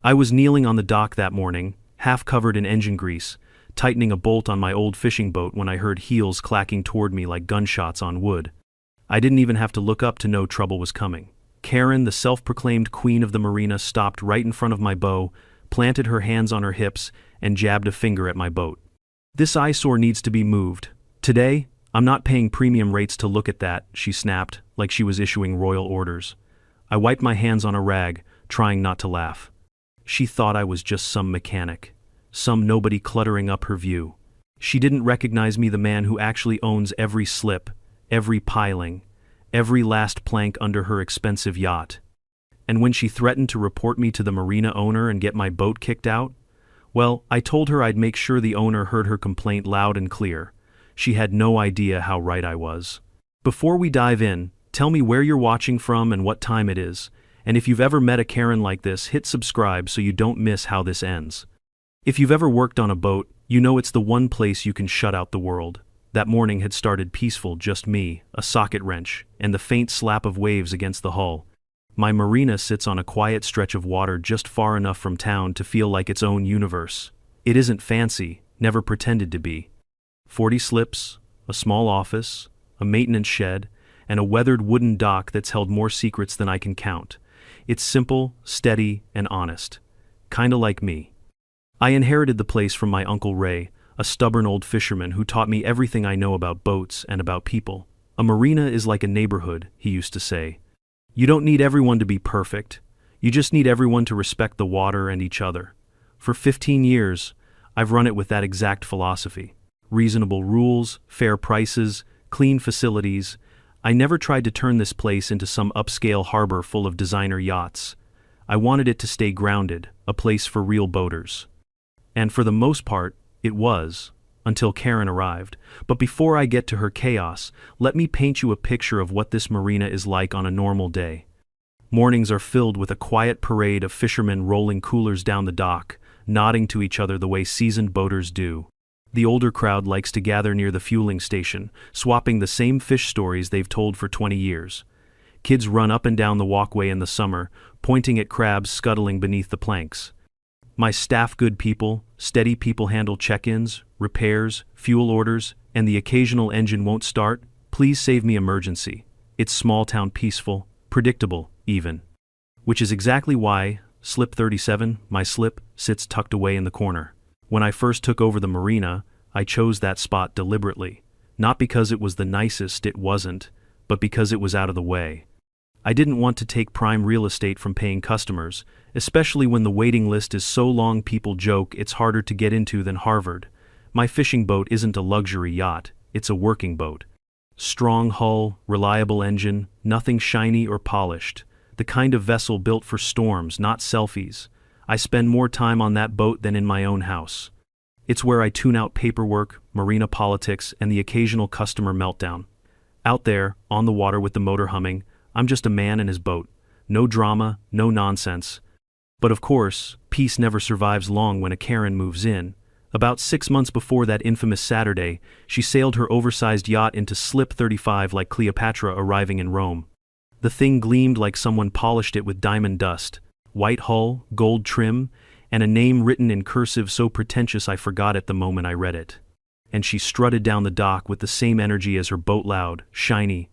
I was kneeling on the dock that morning, half covered in engine grease, tightening a bolt on my old fishing boat when I heard heels clacking toward me like gunshots on wood. I didn't even have to look up to know trouble was coming. Karen, the self-proclaimed queen of the marina, stopped right in front of my bow, planted her hands on her hips, and jabbed a finger at my boat. "This eyesore needs to be moved. Today, I'm not paying premium rates to look at that," she snapped, like she was issuing royal orders. I wiped my hands on a rag, trying not to laugh. She thought I was just some mechanic, some nobody cluttering up her view. She didn't recognize me, the man who actually owns every slip, every piling, every last plank under her expensive yacht. And when she threatened to report me to the marina owner and get my boat kicked out, well, I told her I'd make sure the owner heard her complaint loud and clear. She had no idea how right I was. Before we dive in, tell me where you're watching from and what time it is, and if you've ever met a Karen like this, hit subscribe so you don't miss how this ends. If you've ever worked on a boat, you know it's the one place you can shut out the world. That morning had started peaceful, just me, a socket wrench, and the faint slap of waves against the hull. My marina sits on a quiet stretch of water just far enough from town to feel like its own universe. It isn't fancy, never pretended to be. 40 slips, a small office, a maintenance shed, and a weathered wooden dock that's held more secrets than I can count. It's simple, steady, and honest. Kinda like me. I inherited the place from my Uncle Ray, a stubborn old fisherman who taught me everything I know about boats and about people. A marina is like a neighborhood, he used to say. You don't need everyone to be perfect. You just need everyone to respect the water and each other. For 15 years, I've run it with that exact philosophy. Reasonable rules, fair prices, clean facilities. I never tried to turn this place into some upscale harbor full of designer yachts. I wanted it to stay grounded, a place for real boaters. And for the most part, it was, until Karen arrived. But before I get to her chaos, let me paint you a picture of what this marina is like on a normal day. Mornings are filled with a quiet parade of fishermen rolling coolers down the dock, nodding to each other the way seasoned boaters do. The older crowd likes to gather near the fueling station, swapping the same fish stories they've told for 20 years. Kids run up and down the walkway in the summer, pointing at crabs scuttling beneath the planks. My staff, good people, steady people, handle check-ins, repairs, fuel orders, and the occasional engine won't start. Please save me emergency. It's small town, peaceful, predictable, even. Which is exactly why Slip 37, my slip, sits tucked away in the corner. When I first took over the marina, I chose that spot deliberately. Not because it was the nicest, it wasn't, but because it was out of the way. I didn't want to take prime real estate from paying customers, especially when the waiting list is so long people joke it's harder to get into than Harvard. My fishing boat isn't a luxury yacht, it's a working boat. Strong hull, reliable engine, nothing shiny or polished. The kind of vessel built for storms, not selfies. I spend more time on that boat than in my own house. It's where I tune out paperwork, marina politics, and the occasional customer meltdown. Out there, on the water with the motor humming, I'm just a man and his boat. No drama, no nonsense. But of course, peace never survives long when a Karen moves in. About 6 months before that infamous Saturday, she sailed her oversized yacht into Slip 35 like Cleopatra arriving in Rome. The thing gleamed like someone polished it with diamond dust. White hull, gold trim, and a name written in cursive so pretentious I forgot it the moment I read it. And she strutted down the dock with the same energy as her boat, loud, shiny,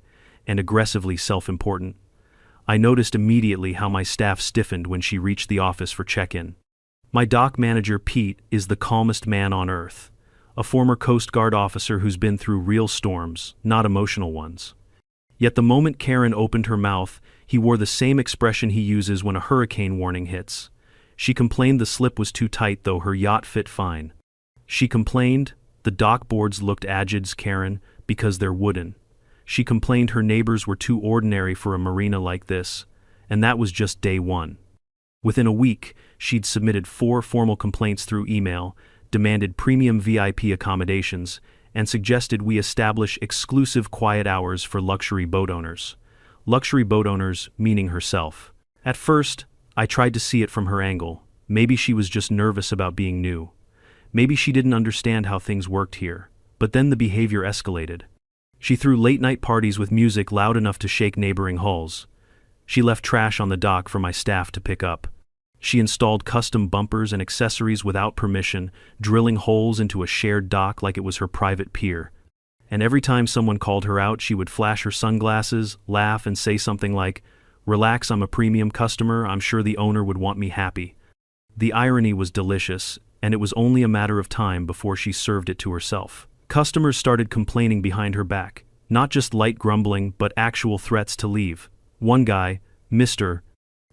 and aggressively self-important. I noticed immediately how my staff stiffened when she reached the office for check-in. My dock manager, Pete, is the calmest man on earth. A former Coast Guard officer who's been through real storms, not emotional ones. Yet the moment Karen opened her mouth, he wore the same expression he uses when a hurricane warning hits. She complained the slip was too tight, though her yacht fit fine. She complained the dock boards looked aged, Karen, because they're wooden. She complained her neighbors were too ordinary for a marina like this, and that was just day one. Within a week, she'd submitted 4 formal complaints through email, demanded premium VIP accommodations, and suggested we establish exclusive quiet hours for luxury boat owners. Luxury boat owners meaning herself. At first, I tried to see it from her angle. Maybe she was just nervous about being new. Maybe she didn't understand how things worked here. But then the behavior escalated. She threw late-night parties with music loud enough to shake neighboring hulls. She left trash on the dock for my staff to pick up. She installed custom bumpers and accessories without permission, drilling holes into a shared dock like it was her private pier. And every time someone called her out, she would flash her sunglasses, laugh, and say something like, "Relax, I'm a premium customer, I'm sure the owner would want me happy." The irony was delicious, and it was only a matter of time before she served it to herself. Customers started complaining behind her back, not just light grumbling, but actual threats to leave. One guy, Mr.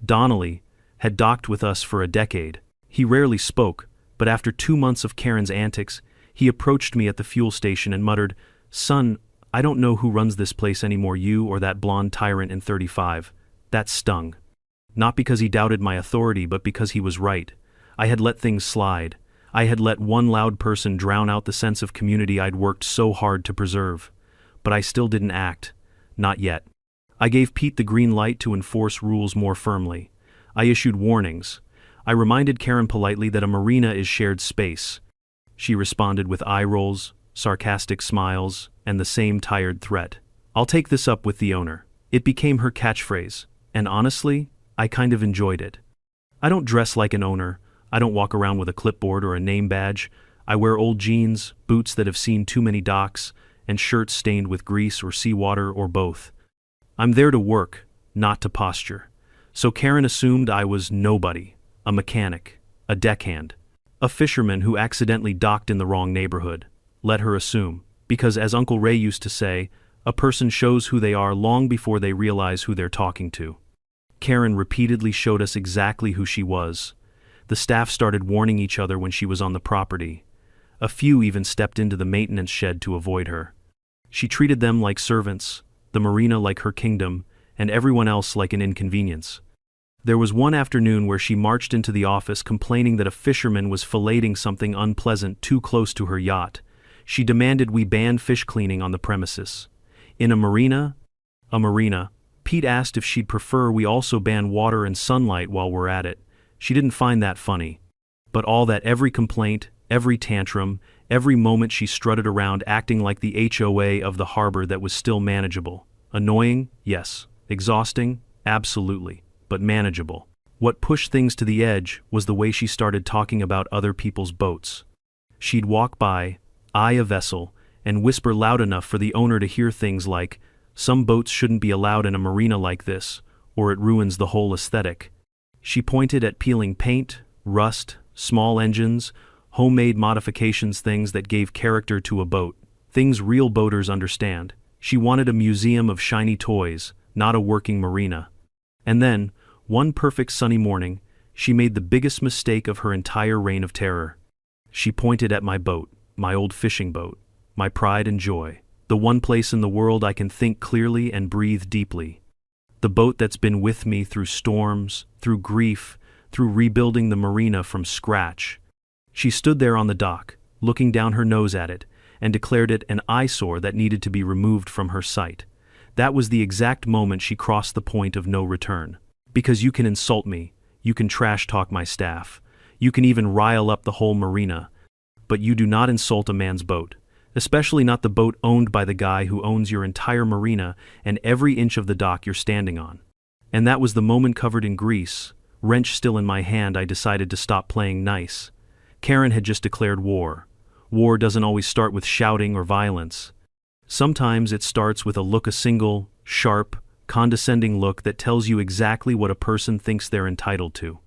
Donnelly, had docked with us for a decade. He rarely spoke, but after 2 months of Karen's antics, he approached me at the fuel station and muttered, "Son, I don't know who runs this place anymore, you or that blonde tyrant in 35. That stung. Not because he doubted my authority, but because he was right. I had let things slide. I had let one loud person drown out the sense of community I'd worked so hard to preserve. But I still didn't act. Not yet. I gave Pete the green light to enforce rules more firmly. I issued warnings. I reminded Karen politely that a marina is shared space. She responded with eye rolls, sarcastic smiles, and the same tired threat. "I'll take this up with the owner." It became her catchphrase, and honestly, I kind of enjoyed it. I don't dress like an owner. I don't walk around with a clipboard or a name badge. I wear old jeans, boots that have seen too many docks, and shirts stained with grease or seawater or both. I'm there to work, not to posture. So Karen assumed I was nobody, a mechanic, a deckhand, a fisherman who accidentally docked in the wrong neighborhood. Let her assume, because as Uncle Ray used to say, a person shows who they are long before they realize who they're talking to. Karen repeatedly showed us exactly who she was. The staff started warning each other when she was on the property. A few even stepped into the maintenance shed to avoid her. She treated them like servants, the marina like her kingdom, and everyone else like an inconvenience. There was one afternoon where she marched into the office complaining that a fisherman was filleting something unpleasant too close to her yacht. She demanded we ban fish cleaning on the premises. In a marina, Pete asked if she'd prefer we also ban water and sunlight while we're at it. She didn't find that funny. But all that, every complaint, every tantrum, every moment she strutted around acting like the HOA of the harbor that was still manageable. Annoying? Yes. Exhausting? Absolutely. But manageable. What pushed things to the edge was the way she started talking about other people's boats. She'd walk by, eye a vessel, and whisper loud enough for the owner to hear things like, "Some boats shouldn't be allowed in a marina like this, or it ruins the whole aesthetic." She pointed at peeling paint, rust, small engines, homemade modifications, things that gave character to a boat, things real boaters understand. She wanted a museum of shiny toys, not a working marina. And then, one perfect sunny morning, she made the biggest mistake of her entire reign of terror. She pointed at my boat, my old fishing boat, my pride and joy, the one place in the world I can think clearly and breathe deeply. The boat that's been with me through storms, through grief, through rebuilding the marina from scratch. She stood there on the dock, looking down her nose at it, and declared it an eyesore that needed to be removed from her sight. That was the exact moment she crossed the point of no return. Because you can insult me, you can trash talk my staff, you can even rile up the whole marina, but you do not insult a man's boat, especially not the boat owned by the guy who owns your entire marina and every inch of the dock you're standing on. And that was the moment, covered in grease, wrench still in my hand, I decided to stop playing nice. Karen had just declared war. War doesn't always start with shouting or violence. Sometimes it starts with a single, sharp, condescending look that tells you exactly what a person thinks they're entitled to.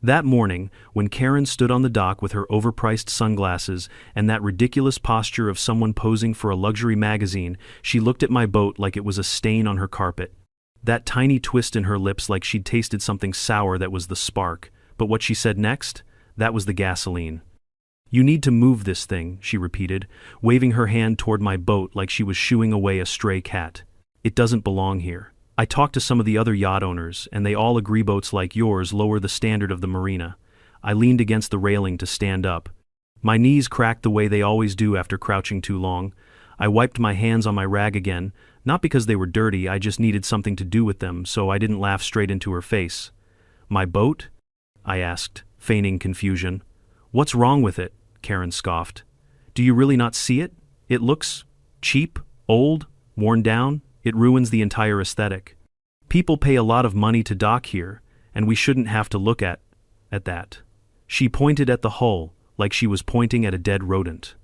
That morning, when Karen stood on the dock with her overpriced sunglasses and that ridiculous posture of someone posing for a luxury magazine, she looked at my boat like it was a stain on her carpet. That tiny twist in her lips like she'd tasted something sour, that was the spark. But what she said next, that was the gasoline. "You need to move this thing," she repeated, waving her hand toward my boat like she was shooing away a stray cat. "It doesn't belong here." I talked to some of the other yacht owners, and they all agree boats like yours lower the standard of the marina. I leaned against the railing to stand up. My knees cracked the way they always do after crouching too long. I wiped my hands on my rag again, not because they were dirty, I just needed something to do with them, so I didn't laugh straight into her face. "My boat?" I asked, feigning confusion. "What's wrong with it?" Karen scoffed. "Do you really not see it? It looks cheap, old, worn down. It ruins the entire aesthetic. People pay a lot of money to dock here, and we shouldn't have to look at at that. She pointed at the hull, like she was pointing at a dead rodent.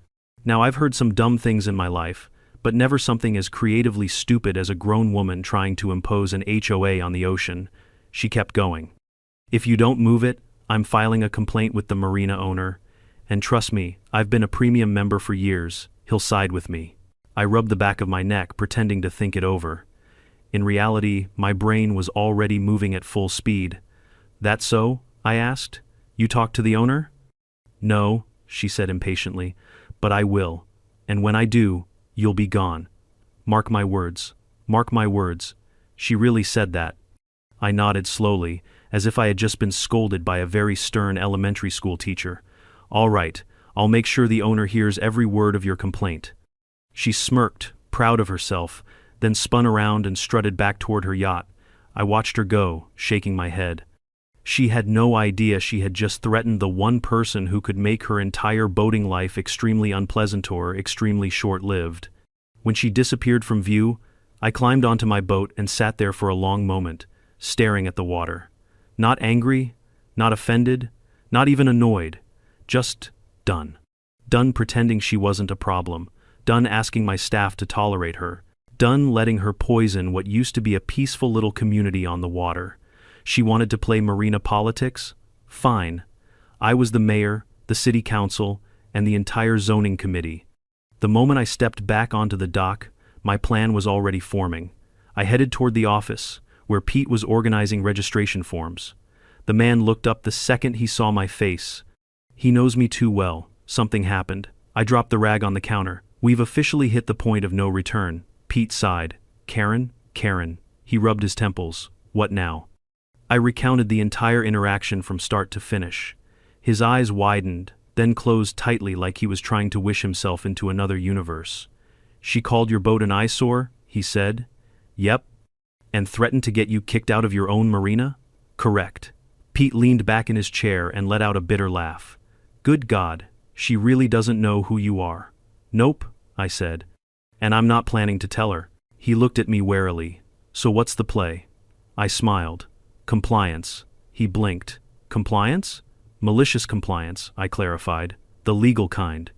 Now I've heard some dumb things in my life, but never something as creatively stupid as a grown woman trying to impose an HOA on the ocean. She kept going. If you don't move it, I'm filing a complaint with the marina owner. And trust me, I've been a premium member for years. He'll side with me. I rubbed the back of my neck, pretending to think it over. In reality, my brain was already moving at full speed. That so? I asked. You talked to the owner? No, she said impatiently, but I will. And when I do, you'll be gone. Mark my words. Mark my words. She really said that. I nodded slowly, as if I had just been scolded by a very stern elementary school teacher. All right, I'll make sure the owner hears every word of your complaint. She smirked, proud of herself, then spun around and strutted back toward her yacht. I watched her go, shaking my head. She had no idea she had just threatened the one person who could make her entire boating life extremely unpleasant or extremely short-lived. When she disappeared from view, I climbed onto my boat and sat there for a long moment, staring at the water. Not angry, not offended, not even annoyed. Just done. Done pretending she wasn't a problem. Done asking my staff to tolerate her. Done letting her poison what used to be a peaceful little community on the water. She wanted to play marina politics? Fine. I was the mayor, the city council, and the entire zoning committee. The moment I stepped back onto the dock, my plan was already forming. I headed toward the office, where Pete was organizing registration forms. The man looked up the second he saw my face. He knows me too well. Something happened. I dropped the rag on the counter. We've officially hit the point of no return. Pete sighed. Karen? Karen. He rubbed his temples. What now? I recounted the entire interaction from start to finish. His eyes widened, then closed tightly like he was trying to wish himself into another universe. She called your boat an eyesore? He said. Yep. And threatened to get you kicked out of your own marina? Correct. Pete leaned back in his chair and let out a bitter laugh. Good God, she really doesn't know who you are. Nope, I said. And I'm not planning to tell her. He looked at me warily. So what's the play? I smiled. Compliance. He blinked. Compliance? Malicious compliance, I clarified. The legal kind.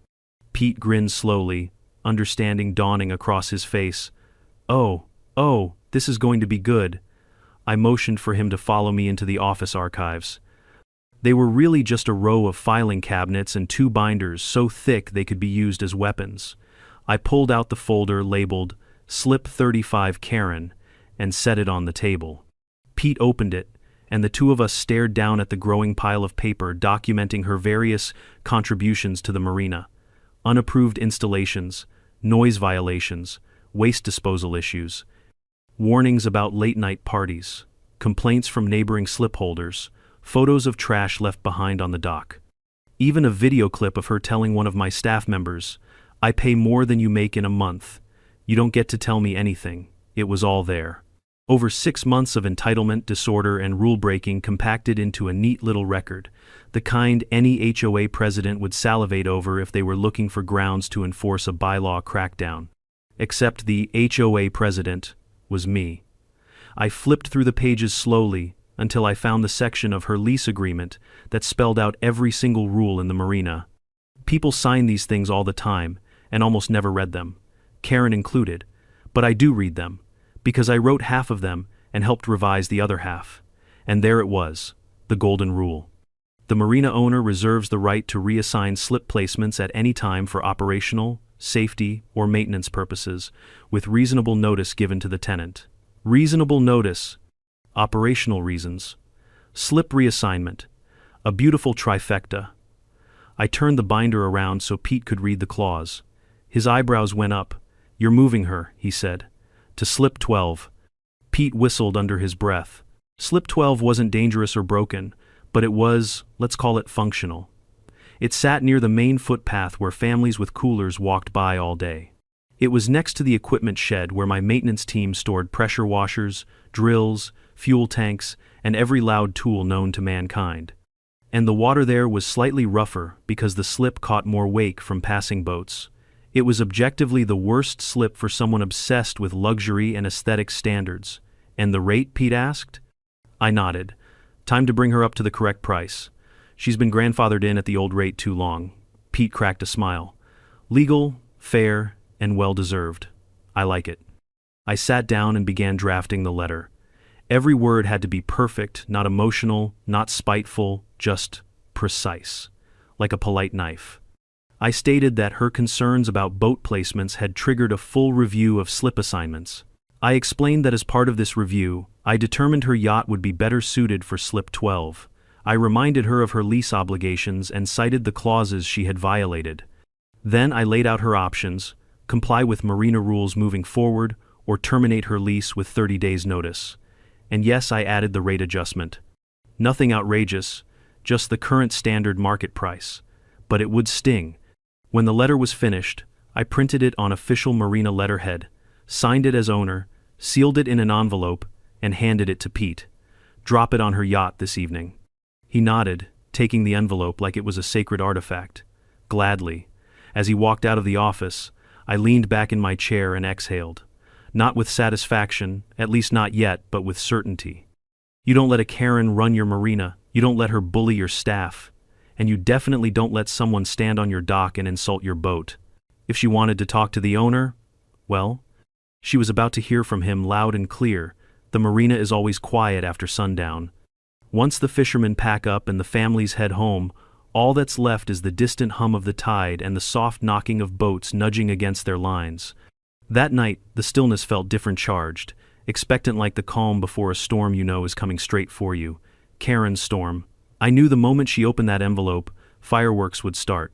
Pete grinned slowly, understanding dawning across his face. Oh, this is going to be good. I motioned for him to follow me into the office archives. They were really just a row of filing cabinets and 2 binders so thick they could be used as weapons. I pulled out the folder labeled Slip 35 Karen and set it on the table. Pete opened it, and the two of us stared down at the growing pile of paper documenting her various contributions to the marina. Unapproved installations, noise violations, waste disposal issues, warnings about late-night parties, complaints from neighboring slip holders, photos of trash left behind on the dock. Even a video clip of her telling one of my staff members, I pay more than you make in a month. You don't get to tell me anything. It was all there. Over 6 months of entitlement, disorder, and rule-breaking compacted into a neat little record, the kind any HOA president would salivate over if they were looking for grounds to enforce a bylaw crackdown. Except the HOA president was me. I flipped through the pages slowly until I found the section of her lease agreement that spelled out every single rule in the marina. People sign these things all the time and almost never read them, Karen included, but I do read them, because I wrote half of them and helped revise the other half. And there it was, the golden rule. The marina owner reserves the right to reassign slip placements at any time for operational, safety, or maintenance purposes, with reasonable notice given to the tenant. Reasonable notice, operational reasons, slip reassignment, a beautiful trifecta. I turned the binder around so Pete could read the clause. His eyebrows went up. You're moving her, he said. To slip 12. Pete whistled under his breath. Slip 12 wasn't dangerous or broken, but it was, let's call it functional. It sat near the main footpath where families with coolers walked by all day. It was next to the equipment shed where my maintenance team stored pressure washers, drills, fuel tanks, and every loud tool known to mankind. And the water there was slightly rougher because the slip caught more wake from passing boats. It was objectively the worst slip for someone obsessed with luxury and aesthetic standards. And the rate, Pete asked? I nodded. Time to bring her up to the correct price. She's been grandfathered in at the old rate too long. Pete cracked a smile. Legal, fair, and well-deserved. I like it. I sat down and began drafting the letter. Every word had to be perfect, not emotional, not spiteful, just precise, like a polite knife. I stated that her concerns about boat placements had triggered a full review of slip assignments. I explained that as part of this review, I determined her yacht would be better suited for slip 12. I reminded her of her lease obligations and cited the clauses she had violated. Then I laid out her options: comply with Marina rules moving forward, or terminate her lease with 30 days' notice. And yes, I added the rate adjustment. Nothing outrageous, just the current standard market price. But it would sting. When the letter was finished, I printed it on official Marina letterhead, signed it as owner, sealed it in an envelope, and handed it to Pete. Drop it on her yacht this evening. He nodded, taking the envelope like it was a sacred artifact. Gladly. As he walked out of the office, I leaned back in my chair and exhaled. Not with satisfaction, at least not yet, but with certainty. You don't let a Karen run your marina, you don't let her bully your staff, and you definitely don't let someone stand on your dock and insult your boat. If she wanted to talk to the owner, well, she was about to hear from him loud and clear. The marina is always quiet after sundown. Once the fishermen pack up and the families head home, all that's left is the distant hum of the tide and the soft knocking of boats nudging against their lines. That night, the stillness felt different charged, expectant like the calm before a storm you know is coming straight for you. Karen's storm. I knew the moment she opened that envelope, fireworks would start.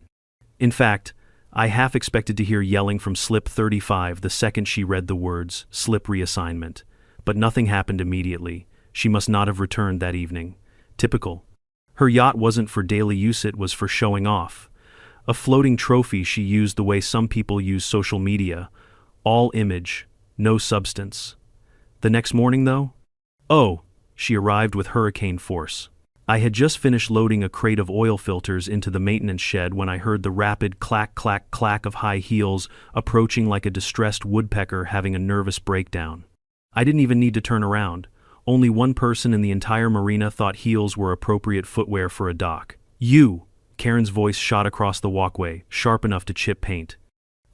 In fact, I half expected to hear yelling from slip 35 the second she read the words, slip reassignment. But nothing happened immediately. She must not have returned that evening. Typical. Her yacht wasn't for daily use, it was for showing off. A floating trophy she used the way some people use social media. All image, no substance. The next morning, though? Oh, she arrived with hurricane force. I had just finished loading a crate of oil filters into the maintenance shed when I heard the rapid clack clack clack of high heels approaching like a distressed woodpecker having a nervous breakdown. I didn't even need to turn around. Only one person in the entire marina thought heels were appropriate footwear for a dock. You! Karen's voice shot across the walkway, sharp enough to chip paint.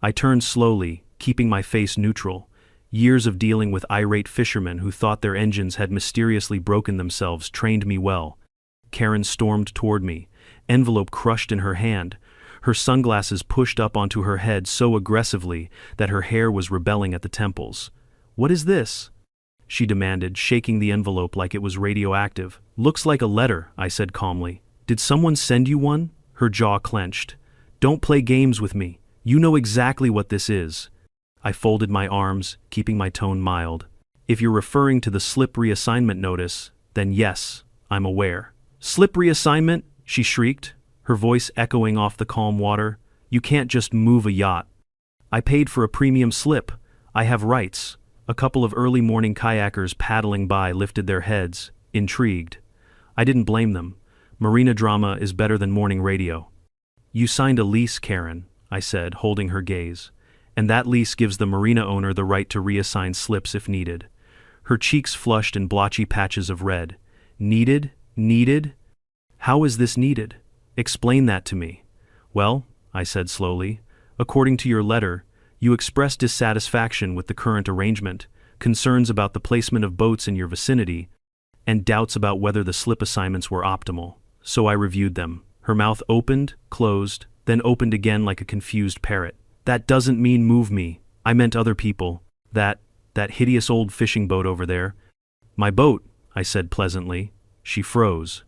I turned slowly, keeping my face neutral. Years of dealing with irate fishermen who thought their engines had mysteriously broken themselves trained me well. Karen stormed toward me, envelope crushed in her hand, her sunglasses pushed up onto her head so aggressively that her hair was rebelling at the temples. "What is this?" she demanded, shaking the envelope like it was radioactive. "Looks like a letter," I said calmly. "Did someone send you one?" Her jaw clenched. "Don't play games with me. You know exactly what this is." I folded my arms, keeping my tone mild. "If you're referring to the slip reassignment notice, then yes, I'm aware." "Slip reassignment?" she shrieked, her voice echoing off the calm water. "You can't just move a yacht. I paid for a premium slip. I have rights." A couple of early morning kayakers paddling by lifted their heads, intrigued. I didn't blame them. Marina drama is better than morning radio. "You signed a lease, Karen," I said, holding her gaze. "And that lease gives the marina owner the right to reassign slips if needed." Her cheeks flushed in blotchy patches of red. "Needed? Needed? How is this needed? Explain that to me." "Well," I said slowly, "according to your letter, you expressed dissatisfaction with the current arrangement, concerns about the placement of boats in your vicinity, and doubts about whether the slip assignments were optimal. So I reviewed them." Her mouth opened, closed, then opened again like a confused parrot. "That doesn't mean move me. I meant other people. That hideous old fishing boat over there." "My boat," I said pleasantly. She froze.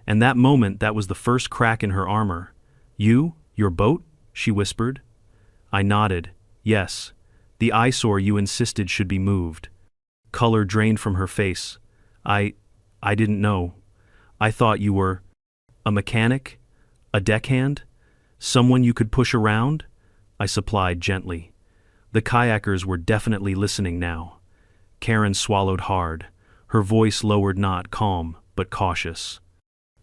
And that moment, that was the first crack in her armor. Your boat?" she whispered. I nodded. "Yes. The eyesore you insisted should be moved." Color drained from her face. I didn't know. I thought you were a mechanic? A deckhand? Someone you could push around?" I supplied gently. The kayakers were definitely listening now. Karen swallowed hard. Her voice lowered, not calm, but cautious.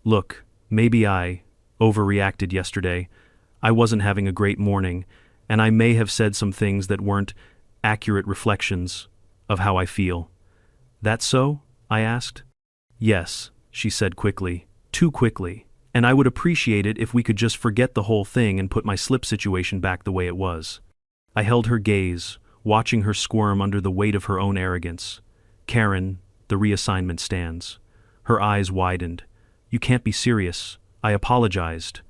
"Look, maybe I overreacted yesterday. I wasn't having a great morning, and I may have said some things that weren't accurate reflections of how I feel." "That so?" I asked. "Yes," she said quickly. "Too quickly. And I would appreciate it if we could just forget the whole thing and put my slip situation back the way it was. I held her gaze, watching her squirm under the weight of her own arrogance. Karen, the reassignment stands. Her eyes widened. You can't be serious. I apologized.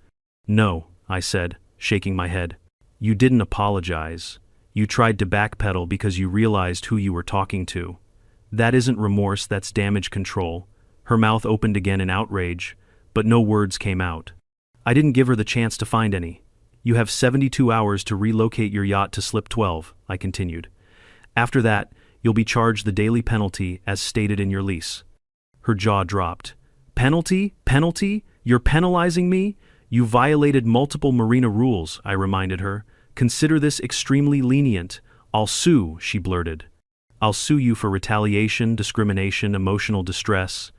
No, I said, shaking my head. You didn't apologize. You tried to backpedal because you realized who you were talking to. That isn't remorse, that's damage control. Her mouth opened again in outrage, but no words came out. I didn't give her the chance to find any. You have 72 hours to relocate your yacht to slip 12, I continued. After that, you'll be charged the daily penalty as stated in your lease. Her jaw dropped. Penalty? Penalty? You're penalizing me? You violated multiple Marina rules, I reminded her. Consider this extremely lenient. I'll sue, she blurted. I'll sue you for retaliation, discrimination, emotional distress.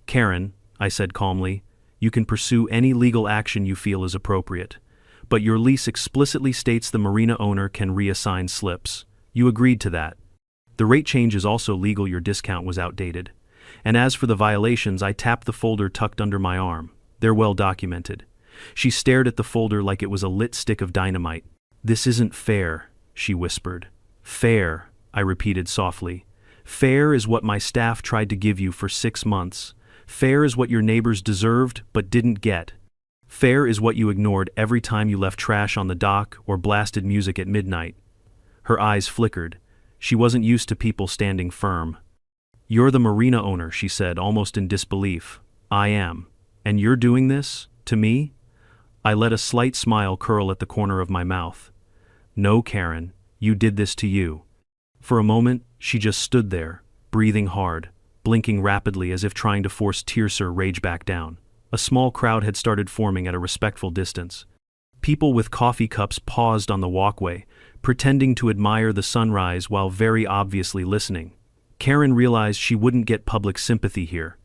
Karen, I said calmly, you can pursue any legal action you feel is appropriate. But your lease explicitly states the Marina owner can reassign slips. You agreed to that. The rate change is also legal, your discount was outdated. And as for the violations, I tapped the folder tucked under my arm. They're well documented. She stared at the folder like it was a lit stick of dynamite. This isn't fair, she whispered. Fair, I repeated softly. Fair is what my staff tried to give you for 6 months. Fair is what your neighbors deserved but didn't get. Fair is what you ignored every time you left trash on the dock or blasted music at midnight. Her eyes flickered. She wasn't used to people standing firm. You're the Marina owner, she said, almost in disbelief. I am. And you're doing this? To me? I let a slight smile curl at the corner of my mouth. No, Karen, you did this to you. For a moment, she just stood there, breathing hard, blinking rapidly as if trying to force tearser rage back down. A small crowd had started forming at a respectful distance. People with coffee cups paused on the walkway, pretending to admire the sunrise while very obviously listening. Karen realized she wouldn't get public sympathy here.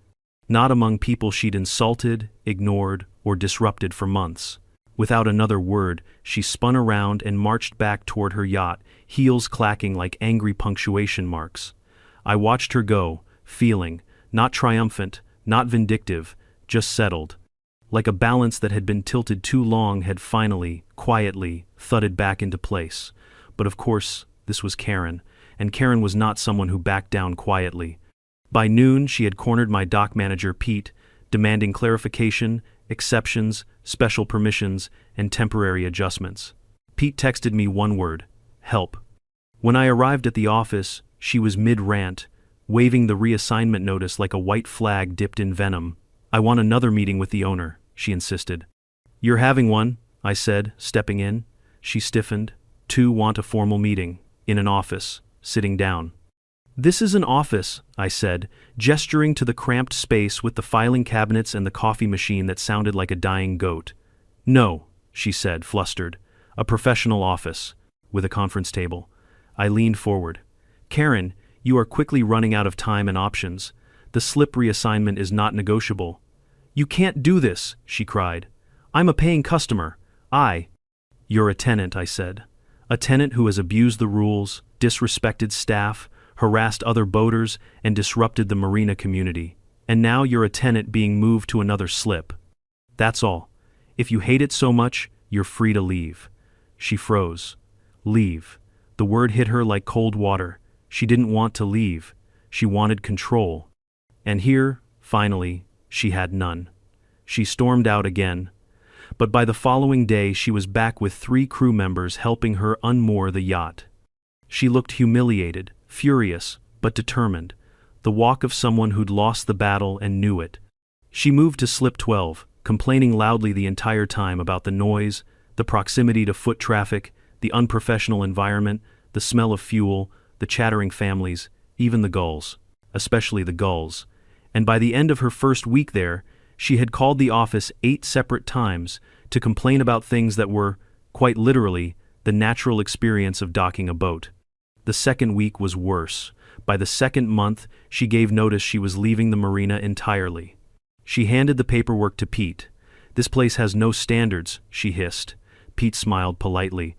Not among people she'd insulted, ignored, or disrupted for months. Without another word, she spun around and marched back toward her yacht, heels clacking like angry punctuation marks. I watched her go, feeling, not triumphant, not vindictive, just settled. Like a balance that had been tilted too long had finally, quietly, thudded back into place. But of course, this was Karen, and Karen was not someone who backed down quietly. By noon, she had cornered my dock manager, Pete, demanding clarification, exceptions, special permissions, and temporary adjustments. Pete texted me one word: help. When I arrived at the office, she was mid-rant, waving the reassignment notice like a white flag dipped in venom. I want another meeting with the owner, she insisted. You're having one, I said, stepping in. She stiffened. Two want a formal meeting, in an office, sitting down. This is an office, I said, gesturing to the cramped space with the filing cabinets and the coffee machine that sounded like a dying goat. No, she said, flustered. A professional office, with a conference table. I leaned forward. Karen, you are quickly running out of time and options. The slip reassignment is not negotiable. You can't do this, she cried. I'm a paying customer. You're a tenant, I said. A tenant who has abused the rules, disrespected staff, harassed other boaters, and disrupted the Marina community. And now you're a tenant being moved to another slip. That's all. If you hate it so much, you're free to leave. She froze. Leave. The word hit her like cold water. She didn't want to leave. She wanted control. And here, finally, she had none. She stormed out again. But by the following day, she was back with 3 crew members helping her unmoor the yacht. She looked humiliated, furious, but determined, the walk of someone who'd lost the battle and knew it. She moved to slip 12, complaining loudly the entire time about the noise, the proximity to foot traffic, the unprofessional environment, the smell of fuel, the chattering families, even the gulls, especially the gulls. And by the end of her first week there, she had called the office 8 separate times to complain about things that were, quite literally, the natural experience of docking a boat. The second week was worse. By the second month, she gave notice she was leaving the Marina entirely. She handed the paperwork to Pete. This place has no standards, she hissed. Pete smiled politely.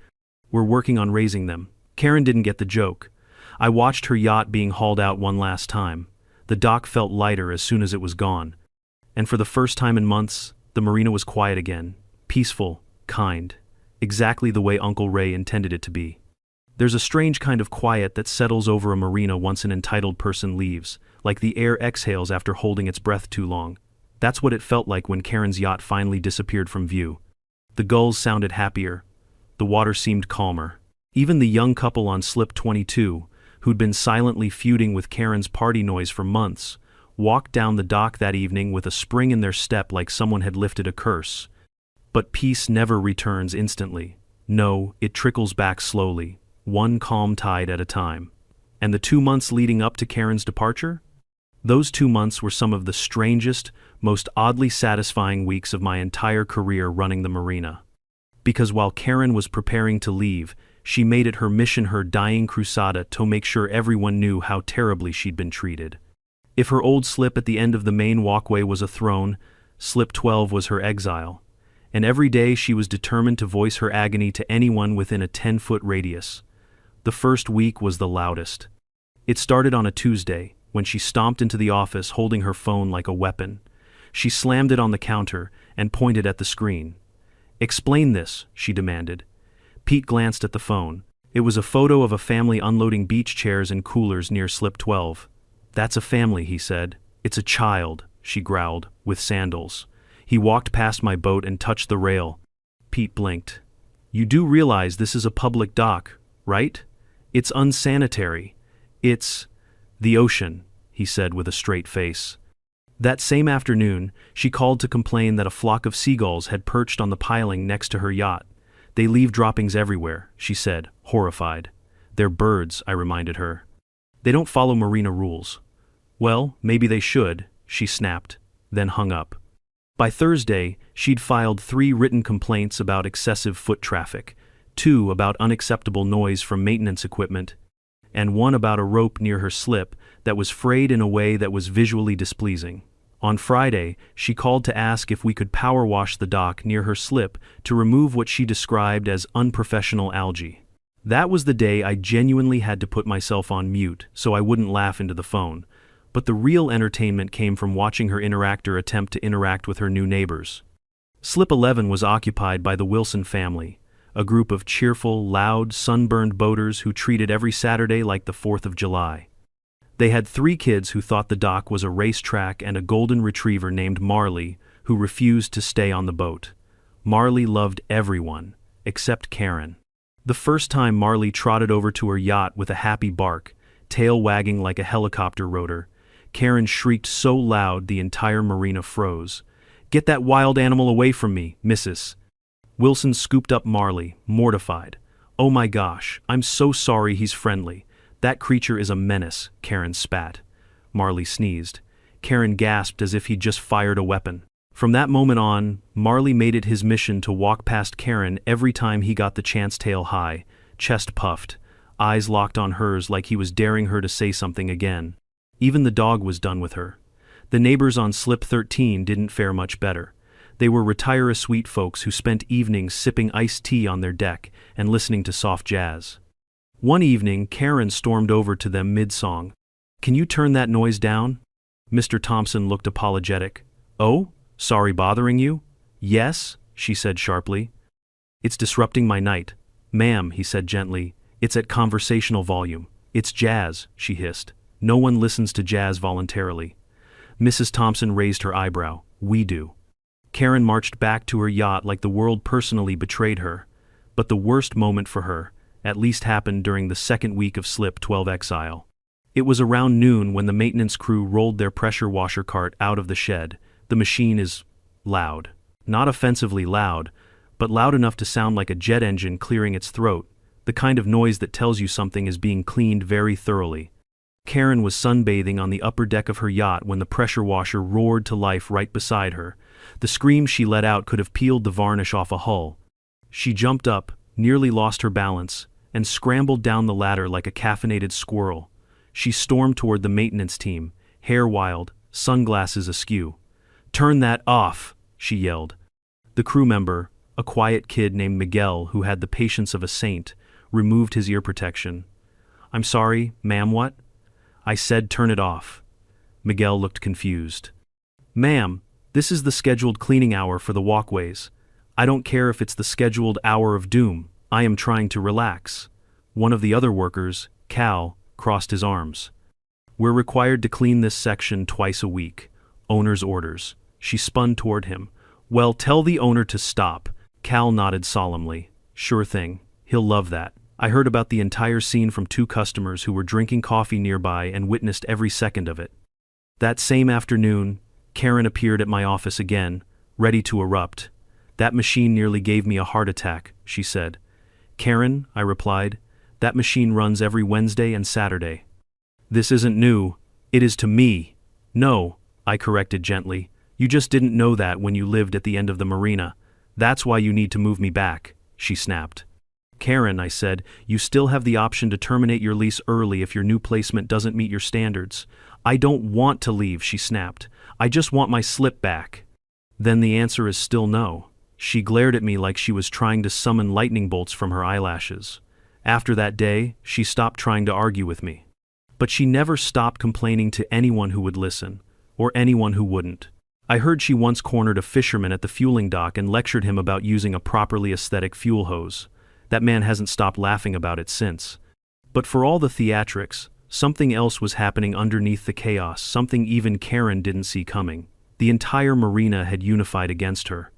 We're working on raising them. Karen didn't get the joke. I watched her yacht being hauled out one last time. The dock felt lighter as soon as it was gone. And for the first time in months, The marina was quiet again, peaceful, kind, exactly the way Uncle Ray intended it to be. There's a strange kind of quiet that settles over a marina once an entitled person leaves, like the air exhales after holding its breath too long. That's what it felt like when Karen's yacht finally disappeared from view. The gulls sounded happier. The water seemed calmer. Even the young couple on slip 22, who'd been silently feuding with Karen's party noise for months, walked down the dock that evening with a spring in their step like someone had lifted a curse. But peace never returns instantly. No, it trickles back slowly, one calm tide at a time. And the 2 months leading up to Karen's departure? Those 2 months were some of the strangest, most oddly satisfying weeks of my entire career running the marina. Because while Karen was preparing to leave, she made it her mission, her dying crusade, to make sure everyone knew how terribly she'd been treated. If her old slip at the end of the main walkway was a throne, slip 12 was her exile. And every day she was determined to voice her agony to anyone within a 10-foot radius. The first week was the loudest. It started on a Tuesday, when she stomped into the office holding her phone like a weapon. She slammed it on the counter and pointed at the screen. "Explain this," she demanded. Pete glanced at the phone. It was a photo of a family unloading beach chairs and coolers near slip 12. "That's a family," he said. "It's a child," she growled, "with sandals. He walked past my boat and touched the rail." Pete blinked. "You do realize this is a public dock, right? It's unsanitary. It's the ocean," he said with a straight face. That same afternoon, she called to complain that a flock of seagulls had perched on the piling next to her yacht. "They leave droppings everywhere," she said, horrified. "They're birds," I reminded her. "They don't follow marina rules." "Well, maybe they should," she snapped, then hung up. By Thursday, she'd filed 3 written complaints about excessive foot traffic, 2 about unacceptable noise from maintenance equipment, and 1 about a rope near her slip that was frayed in a way that was visually displeasing. On Friday, she called to ask if we could power wash the dock near her slip to remove what she described as unprofessional algae. That was the day I genuinely had to put myself on mute so I wouldn't laugh into the phone, but the real entertainment came from watching her interactor attempt to interact with her new neighbors. Slip 11 was occupied by the Wilson family, a group of cheerful, loud, sunburned boaters who treated every Saturday like the 4th of July. They had 3 kids who thought the dock was a racetrack and a golden retriever named Marley, who refused to stay on the boat. Marley loved everyone, except Karen. The first time Marley trotted over to her yacht with a happy bark, tail wagging like a helicopter rotor, Karen shrieked so loud the entire marina froze. "Get that wild animal away from me, Mrs." Wilson scooped up Marley, mortified. "Oh my gosh, I'm so sorry, he's friendly. That creature is a menace," Karen spat. Marley sneezed. Karen gasped as if he'd just fired a weapon. From that moment on, Marley made it his mission to walk past Karen every time he got the chance, tail high, chest puffed, eyes locked on hers like he was daring her to say something again. Even the dog was done with her. The neighbors on slip 13 didn't fare much better. They were retire-a-suite folks who spent evenings sipping iced tea on their deck and listening to soft jazz. One evening, Karen stormed over to them mid-song. "Can you turn that noise down?" Mr. Thompson looked apologetic. "Oh, sorry bothering you?" "Yes," she said sharply. "It's disrupting my night." "Ma'am," he said gently, "it's at conversational volume. It's jazz," she hissed. "No one listens to jazz voluntarily." Mrs. Thompson raised her eyebrow. "We do." Karen marched back to her yacht like the world personally betrayed her. But the worst moment for her, at least, happened during the second week of slip 12 exile. It was around noon when the maintenance crew rolled their pressure washer cart out of the shed. The machine is loud. Not offensively loud, but loud enough to sound like a jet engine clearing its throat, the kind of noise that tells you something is being cleaned very thoroughly. Karen was sunbathing on the upper deck of her yacht when the pressure washer roared to life right beside her. The scream she let out could have peeled the varnish off a hull. She jumped up, nearly lost her balance, and scrambled down the ladder like a caffeinated squirrel. She stormed toward the maintenance team, hair wild, sunglasses askew. "Turn that off," she yelled. The crew member, a quiet kid named Miguel who had the patience of a saint, removed his ear protection. "I'm sorry, ma'am, what?" "I said turn it off." Miguel looked confused. "Ma'am, This is the scheduled cleaning hour for the walkways. I don't care if it's the scheduled hour of doom. I am trying to relax." One of the other workers, Cal, crossed his arms. "We're required to clean this section twice a week. Owner's orders." She spun toward him. "Well, tell the owner to stop." Cal nodded solemnly. "Sure thing. He'll love that." I heard about the entire scene from 2 customers who were drinking coffee nearby and witnessed every second of it. That same afternoon, Karen appeared at my office again, ready to erupt. "That machine nearly gave me a heart attack," she said. "Karen," I replied, "that machine runs every Wednesday and Saturday." "This isn't new. It is to me." "No," I corrected gently. "You just didn't know that when you lived at the end of the Marina. That's why you need to move me back," she snapped. "Karen," I said, "you still have the option to terminate your lease early if your new placement doesn't meet your standards." "I don't want to leave," she snapped. "I just want my slip back." "Then the answer is still no." She glared at me like she was trying to summon lightning bolts from her eyelashes. After that day, she stopped trying to argue with me. But she never stopped complaining to anyone who would listen, or anyone who wouldn't. I heard she once cornered a fisherman at the fueling dock and lectured him about using a properly aesthetic fuel hose. That man hasn't stopped laughing about it since. But for all the theatrics, something else was happening underneath the chaos, something even Karen didn't see coming. The entire Marina had unified against her.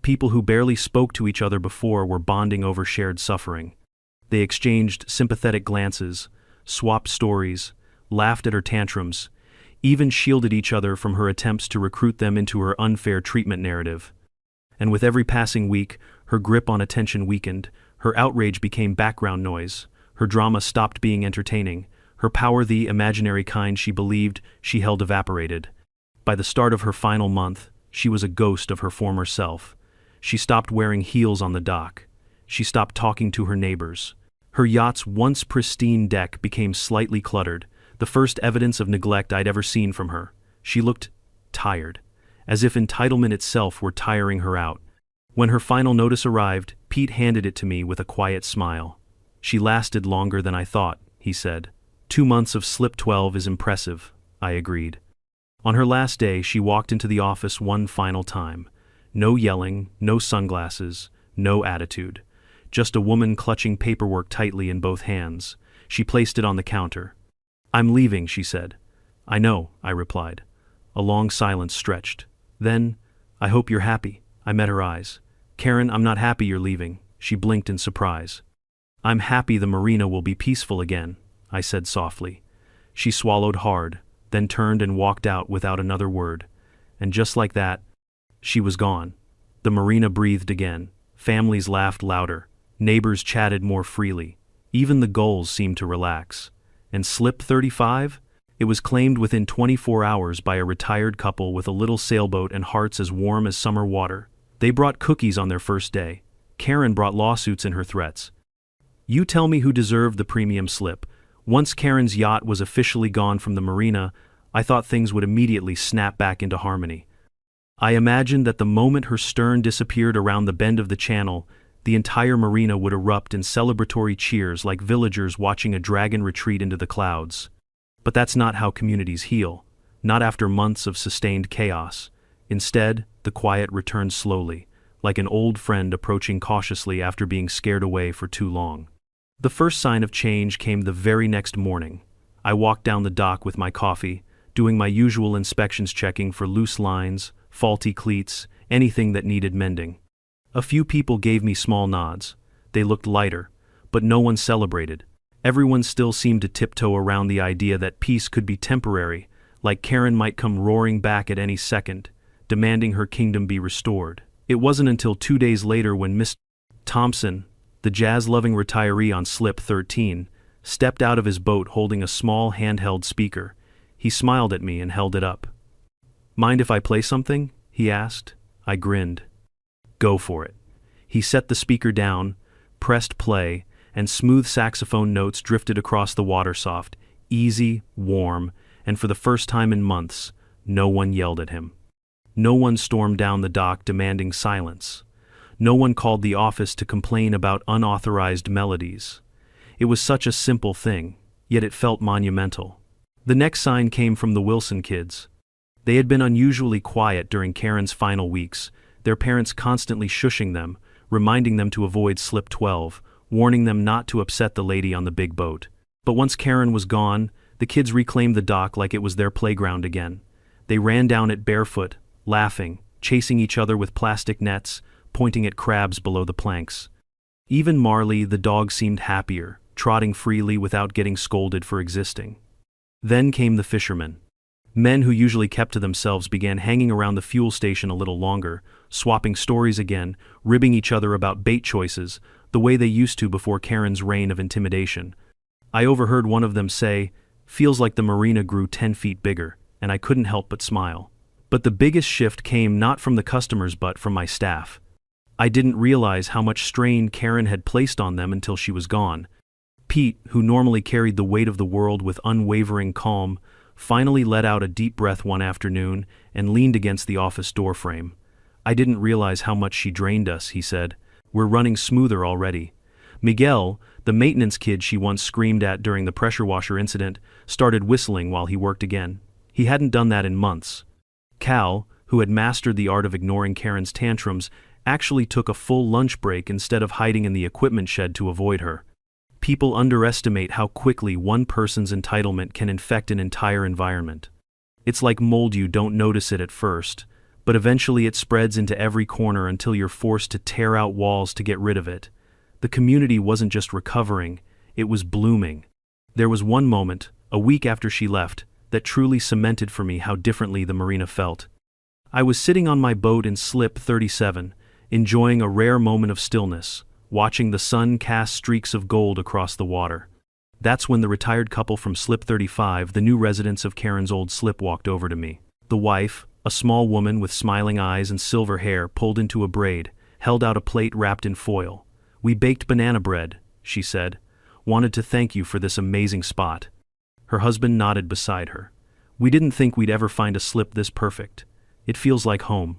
People who barely spoke to each other before were bonding over shared suffering. They exchanged sympathetic glances, swapped stories, laughed at her tantrums, even shielded each other from her attempts to recruit them into her unfair treatment narrative. And with every passing week, her grip on attention weakened, her outrage became background noise, her drama stopped being entertaining, her power, the imaginary kind she believed she held, evaporated. By the start of her final month, she was a ghost of her former self. She stopped wearing heels on the dock. She stopped talking to her neighbors. Her yacht's once pristine deck became slightly cluttered, the first evidence of neglect I'd ever seen from her. She looked tired, as if entitlement itself were tiring her out. When her final notice arrived, Pete handed it to me with a quiet smile. "She lasted longer than I thought," he said. 2 months of slip 12 is impressive," I agreed. On her last day, she walked into the office one final time. No yelling, no sunglasses, no attitude. Just a woman clutching paperwork tightly in both hands. She placed it on the counter. "I'm leaving," she said. "I know," I replied. A long silence stretched. Then, "I hope you're happy." I met her eyes. "Karen, I'm not happy you're leaving." She blinked in surprise. "I'm happy the Marina will be peaceful again," I said softly. She swallowed hard, then turned and walked out without another word. And just like that, she was gone. The Marina breathed again. Families laughed louder. Neighbors chatted more freely. Even the gulls seemed to relax. And slip 35? It was claimed within 24 hours by a retired couple with a little sailboat and hearts as warm as summer water. They brought cookies on their first day. Karen brought lawsuits in her threats. You tell me who deserved the premium slip. Once Karen's yacht was officially gone from the Marina, I thought things would immediately snap back into harmony. I imagined that the moment her stern disappeared around the bend of the channel, the entire Marina would erupt in celebratory cheers like villagers watching a dragon retreat into the clouds. But that's not how communities heal, not after months of sustained chaos. Instead, the quiet returned slowly, like an old friend approaching cautiously after being scared away for too long. The first sign of change came the very next morning. I walked down the dock with my coffee, doing my usual inspections, checking for loose lines, faulty cleats, anything that needed mending. A few people gave me small nods. They looked lighter, but no one celebrated. Everyone still seemed to tiptoe around the idea that peace could be temporary, like Karen might come roaring back at any second, demanding her kingdom be restored. It wasn't until 2 days later when Mr. Thompson, the jazz-loving retiree on slip 13, stepped out of his boat holding a small handheld speaker. He smiled at me and held it up. "Mind if I play something?" he asked. I grinned. "Go for it." He set the speaker down, pressed play, and smooth saxophone notes drifted across the water, soft, easy, warm, and for the first time in months, no one yelled at him. No one stormed down the dock demanding silence. No one called the office to complain about unauthorized melodies. It was such a simple thing, yet it felt monumental. The next sign came from the Wilson kids. They had been unusually quiet during Karen's final weeks, their parents constantly shushing them, reminding them to avoid slip 12, warning them not to upset the lady on the big boat. But once Karen was gone, the kids reclaimed the dock like it was their playground again. They ran down it barefoot, laughing, chasing each other with plastic nets, pointing at crabs below the planks. Even Marley, the dog, seemed happier, trotting freely without getting scolded for existing. Then came the fishermen. Men who usually kept to themselves began hanging around the fuel station a little longer, swapping stories again, ribbing each other about bait choices, the way they used to before Karen's reign of intimidation. I overheard one of them say, "Feels like the marina grew 10 feet bigger," and I couldn't help but smile. But the biggest shift came not from the customers but from my staff. I didn't realize how much strain Karen had placed on them until she was gone. Pete, who normally carried the weight of the world with unwavering calm, finally let out a deep breath one afternoon and leaned against the office doorframe. "I didn't realize how much she drained us," he said. "We're running smoother already." Miguel, the maintenance kid she once screamed at during the pressure washer incident, started whistling while he worked again. He hadn't done that in months. Cal, who had mastered the art of ignoring Karen's tantrums, actually took a full lunch break instead of hiding in the equipment shed to avoid her. People underestimate how quickly one person's entitlement can infect an entire environment. It's like mold, you don't notice it at first, but eventually it spreads into every corner until you're forced to tear out walls to get rid of it. The community wasn't just recovering, it was blooming. There was one moment, a week after she left, that truly cemented for me how differently the marina felt. I was sitting on my boat in Slip 37, enjoying a rare moment of stillness, watching the sun cast streaks of gold across the water. That's when the retired couple from Slip 35, the new residents of Karen's old slip, walked over to me. The wife, a small woman with smiling eyes and silver hair pulled into a braid, held out a plate wrapped in foil. "We baked banana bread," she said. "Wanted to thank you for this amazing spot." Her husband nodded beside her. "We didn't think we'd ever find a slip this perfect. It feels like home."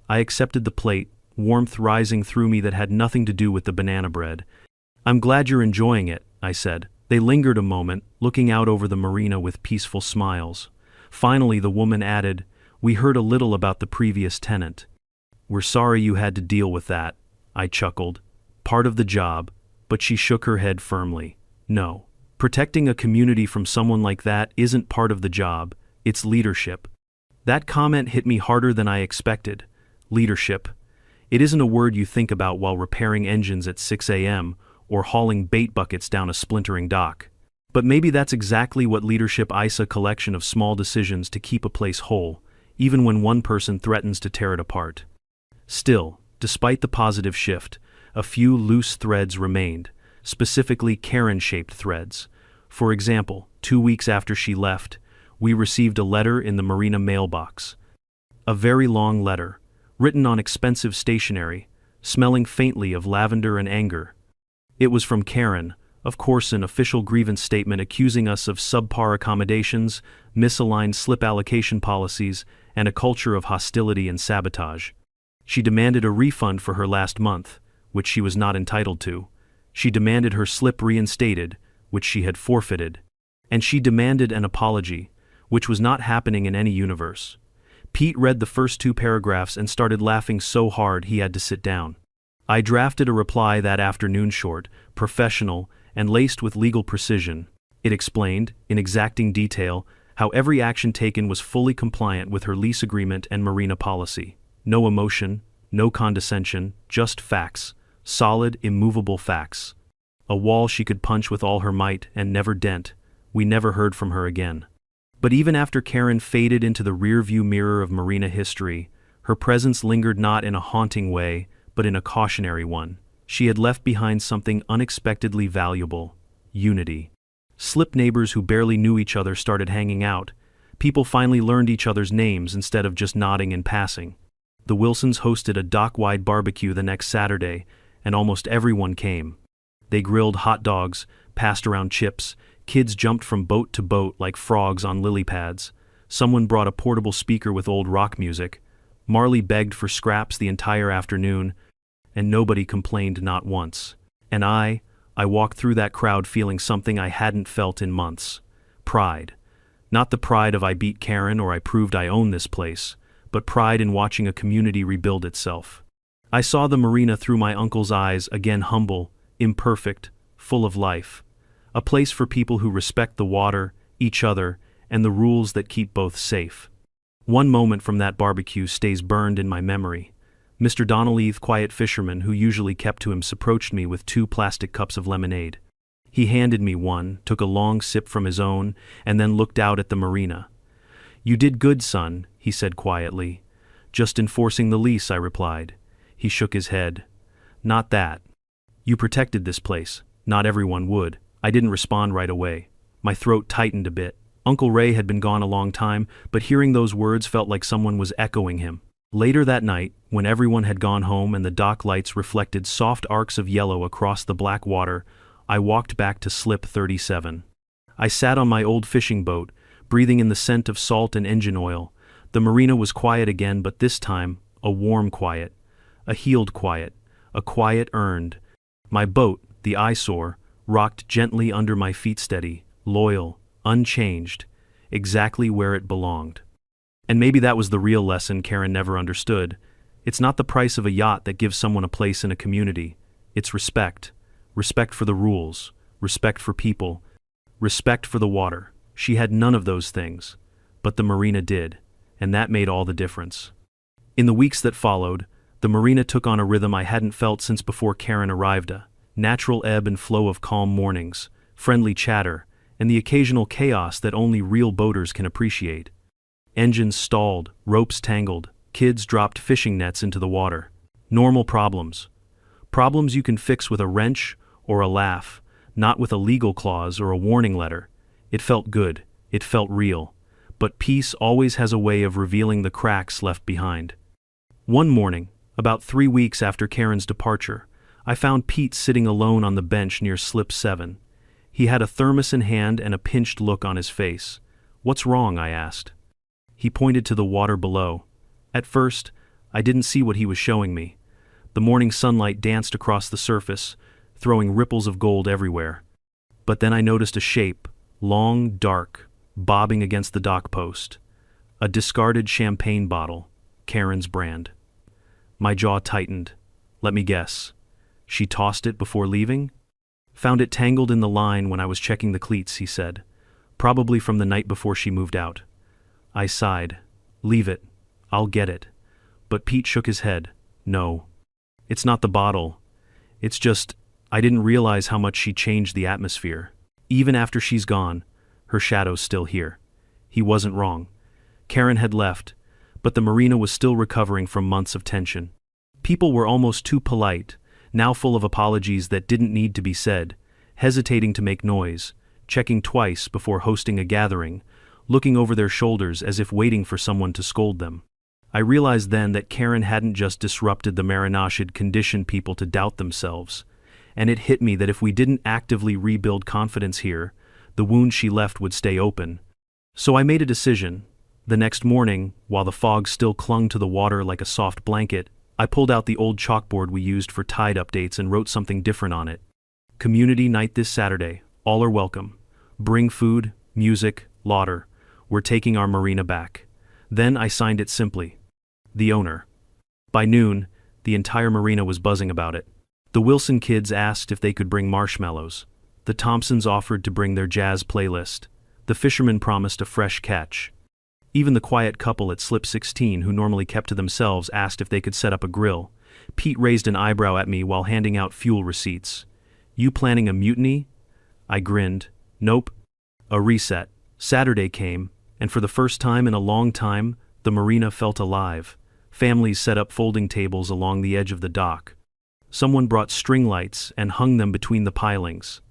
I accepted the plate, warmth rising through me that had nothing to do with the banana bread. "I'm glad you're enjoying it," I said. They lingered a moment, looking out over the marina with peaceful smiles. Finally the woman added, "We heard a little about the previous tenant." "We're sorry you had to deal with that," I chuckled. "Part of the job," but she shook her head firmly. "No. Protecting a community from someone like that isn't part of the job, it's leadership." That comment hit me harder than I expected. Leadership. It isn't a word you think about while repairing engines at 6 a.m. or hauling bait buckets down a splintering dock. But maybe that's exactly what leadership is: a collection of small decisions to keep a place whole, even when one person threatens to tear it apart. Still, despite the positive shift, a few loose threads remained, specifically Karen-shaped threads. For example, 2 weeks after she left, we received a letter in the marina mailbox. A very long letter, written on expensive stationery, smelling faintly of lavender and anger. It was from Karen, of course, an official grievance statement accusing us of subpar accommodations, misaligned slip allocation policies, and a culture of hostility and sabotage. She demanded a refund for her last month, which she was not entitled to. She demanded her slip reinstated, which she had forfeited. And she demanded an apology, which was not happening in any universe. Pete read the first 2 paragraphs and started laughing so hard he had to sit down. I drafted a reply that afternoon, short, professional, and laced with legal precision. It explained, in exacting detail, how every action taken was fully compliant with her lease agreement and marina policy. No emotion, no condescension, just facts. Solid, immovable facts. A wall she could punch with all her might and never dent. We never heard from her again. But even after Karen faded into the rearview mirror of marina history, her presence lingered not in a haunting way, but in a cautionary one. She had left behind something unexpectedly valuable: unity. Slip neighbors who barely knew each other started hanging out. People finally learned each other's names instead of just nodding in passing. The Wilsons hosted a dock-wide barbecue the next Saturday, and almost everyone came. They grilled hot dogs, passed around chips, kids jumped from boat to boat like frogs on lily pads. Someone brought a portable speaker with old rock music. Marley begged for scraps the entire afternoon, and nobody complained, not once. And I walked through that crowd feeling something I hadn't felt in months. Pride. Not the pride of I beat Karen or I proved I own this place, but pride in watching a community rebuild itself. I saw the marina through my uncle's eyes, again humble, imperfect, full of life. A place for people who respect the water, each other, and the rules that keep both safe. One moment from that barbecue stays burned in my memory. Mr. Donnelly, the quiet fisherman who usually kept to himself, approached me with 2 plastic cups of lemonade. He handed me one, took a long sip from his own, and then looked out at the marina. "You did good, son," he said quietly. "Just enforcing the lease," I replied. He shook his head. "Not that. You protected this place. Not everyone would." I didn't respond right away. My throat tightened a bit. Uncle Ray had been gone a long time, but hearing those words felt like someone was echoing him. Later that night, when everyone had gone home and the dock lights reflected soft arcs of yellow across the black water, I walked back to Slip 37. I sat on my old fishing boat, breathing in the scent of salt and engine oil. The marina was quiet again, but this time, a warm quiet. A healed quiet. A quiet earned. My boat, the eyesore, rocked gently under my feet, steady, loyal, unchanged, exactly where it belonged. And maybe that was the real lesson Karen never understood. It's not the price of a yacht that gives someone a place in a community. It's respect. Respect for the rules. Respect for people. Respect for the water. She had none of those things. But the marina did. And that made all the difference. In the weeks that followed, the marina took on a rhythm I hadn't felt since before Karen arrived. A natural ebb and flow of calm mornings, friendly chatter, and the occasional chaos that only real boaters can appreciate. Engines stalled, ropes tangled, kids dropped fishing nets into the water. Normal problems. Problems you can fix with a wrench or a laugh, not with a legal clause or a warning letter. It felt good. It felt real. But peace always has a way of revealing the cracks left behind. One morning, about 3 weeks after Karen's departure, I found Pete sitting alone on the bench near Slip 7. He had a thermos in hand and a pinched look on his face. "What's wrong?" I asked. He pointed to the water below. At first, I didn't see what he was showing me. The morning sunlight danced across the surface, throwing ripples of gold everywhere. But then I noticed a shape, long, dark, bobbing against the dock post. A discarded champagne bottle, Karen's brand. My jaw tightened. Let me guess. She tossed it before leaving? "Found it tangled in the line when I was checking the cleats," he said. "Probably from the night before she moved out." I sighed. "Leave it. I'll get it." But Pete shook his head. "No. It's not the bottle. It's just, I didn't realize how much she changed the atmosphere. Even after she's gone, her shadow's still here." He wasn't wrong. Karen had left, but the marina was still recovering from months of tension. People were almost too polite, now full of apologies that didn't need to be said, hesitating to make noise, checking twice before hosting a gathering, looking over their shoulders as if waiting for someone to scold them. I realized then that Karen hadn't just disrupted the marina, she'd conditioned people to doubt themselves. And it hit me that if we didn't actively rebuild confidence here, the wound she left would stay open. So I made a decision. The next morning, while the fog still clung to the water like a soft blanket, I pulled out the old chalkboard we used for tide updates and wrote something different on it. "Community night this Saturday. All are welcome. Bring food, music, laughter. We're taking our marina back." Then I signed it simply. The owner. By noon, the entire marina was buzzing about it. The Wilson kids asked if they could bring marshmallows. The Thompsons offered to bring their jazz playlist. The fishermen promised a fresh catch. Even the quiet couple at Slip 16 who normally kept to themselves asked if they could set up a grill. Pete raised an eyebrow at me while handing out fuel receipts. "You planning a mutiny?" I grinned. "Nope. A reset." Saturday came, and for the first time in a long time, the marina felt alive. Families set up folding tables along the edge of the dock. Someone brought string lights and hung them between the pilings.